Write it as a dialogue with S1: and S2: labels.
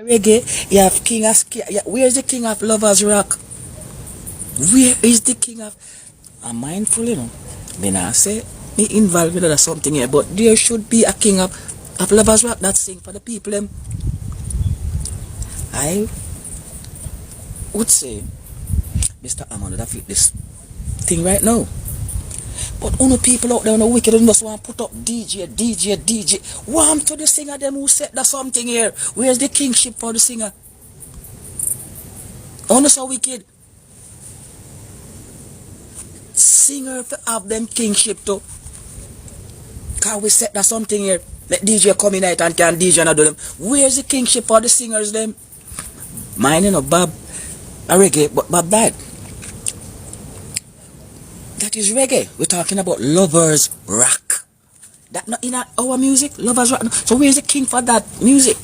S1: reggae, you have king of where's the king of lovers rock? Where is the king of? I'm mindful, you know. Me not say me involved with something here, but there should be a king of lovers rock that sing for the people. I would say Mr. Amon that fit this thing right now. But only people out there no wicked and just want to put up DJ. Want to the singer them who said that something here. Where's the kingship for the singer? Only so wicked. Singer to have them kingship too. Can we set that something here? Let DJ come in and can DJ and do them. Where's the kingship for the singers them? Mine, you know, Bob, a reggae, but Bob died. That is reggae. We're talking about lovers rock. That not in our music, lovers rock. So where's the king for that music?